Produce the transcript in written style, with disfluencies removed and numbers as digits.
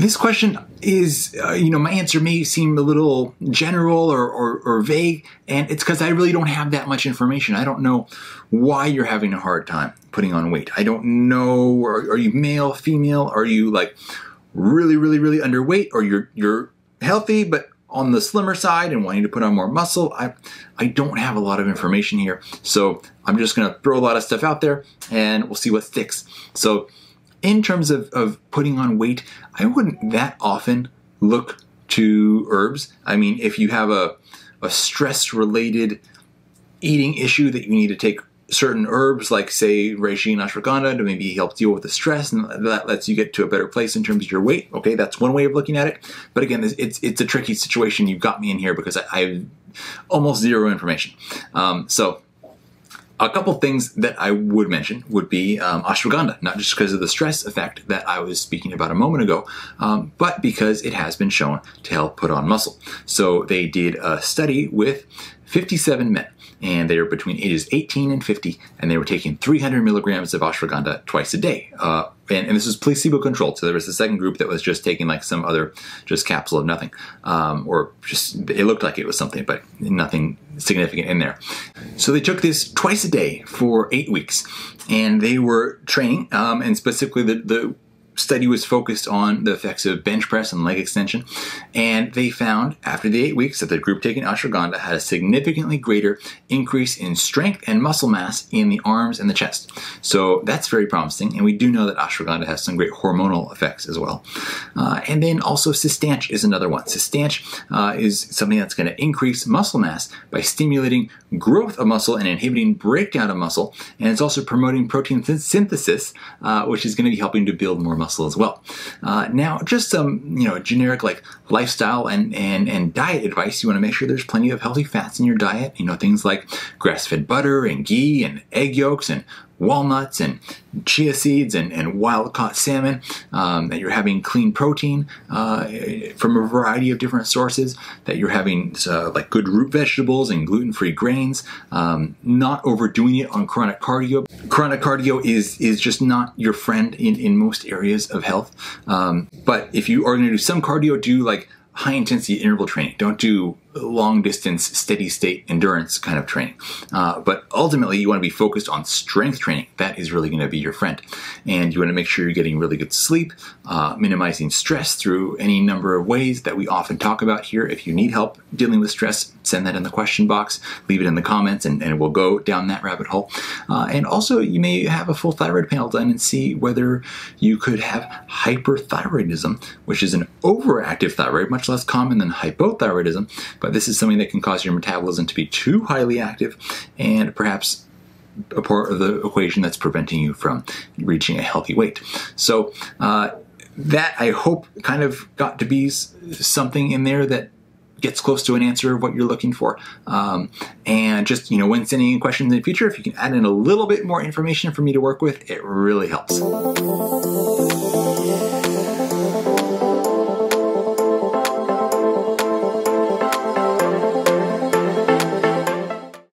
This question is, my answer may seem a little general or vague, and it's because I really don't have that much information. I don't know why you're having a hard time putting on weight. I don't know, are you male, female? Are you like really, really, really underweight? Or you're healthy but on the slimmer side and wanting to put on more muscle? I don't have a lot of information here, so I'm just going to throw a lot of stuff out there and we'll see what sticks. So in terms of putting on weight, I wouldn't that often look to herbs. I mean, if you have a stress-related eating issue that you need to take certain herbs, like say reishi and ashwagandha, to maybe help deal with the stress, and that lets you get to a better place in terms of your weight. Okay, that's one way of looking at it. But again, it's a tricky situation. You've got me in here because I have almost zero information. So a couple things that I would mention would be ashwagandha, not just because of the stress effect that I was speaking about a moment ago, but because it has been shown to help put on muscle. So they did a study with 57 men, and they were between ages 18 and 50, and they were taking 300 milligrams of ashwagandha twice a day. And this was placebo-controlled, so there was a second group that was just taking like some other just capsule of nothing, or just it looked like it was something, but nothing significant in there. So they took this twice a day for 8 weeks, and they were training, and specifically the study was focused on the effects of bench press and leg extension, and they found after the 8 weeks that the group taking ashwagandha had a significantly greater increase in strength and muscle mass in the arms and the chest. So that's very promising, and we do know that ashwagandha has some great hormonal effects as well. And then also Cistanche is another one. Cistanche is something that's going to increase muscle mass by stimulating growth of muscle and inhibiting breakdown of muscle, and it's also promoting protein synthesis, which is going to be helping to build more muscle as well. Now, just some generic like lifestyle and diet advice. You want to make sure there's plenty of healthy fats in your diet. Things like grass-fed butter and ghee and egg yolks and walnuts and chia seeds and wild-caught salmon, that you're having clean protein from a variety of different sources, that you're having like good root vegetables and gluten-free grains, not overdoing it on chronic cardio. Chronic cardio is just not your friend in most areas of health, but if you are going to do some cardio, do like high-intensity interval training. Don't do long-distance, steady-state endurance kind of training. But ultimately, you want to be focused on strength training. That is really going to be your friend. And you want to make sure you're getting really good sleep, minimizing stress through any number of ways that we often talk about here. If you need help dealing with stress, send that in the question box, leave it in the comments, and we'll go down that rabbit hole. And also, you may have a full thyroid panel done and see whether you could have hyperthyroidism, which is an overactive thyroid, much less common than hypothyroidism, but this is something that can cause your metabolism to be too highly active and perhaps a part of the equation that's preventing you from reaching a healthy weight. So that, I hope, kind of got to be something in there that gets close to an answer of what you're looking for. And just, when sending in questions in the future, if you can add in a little bit more information for me to work with, it really helps.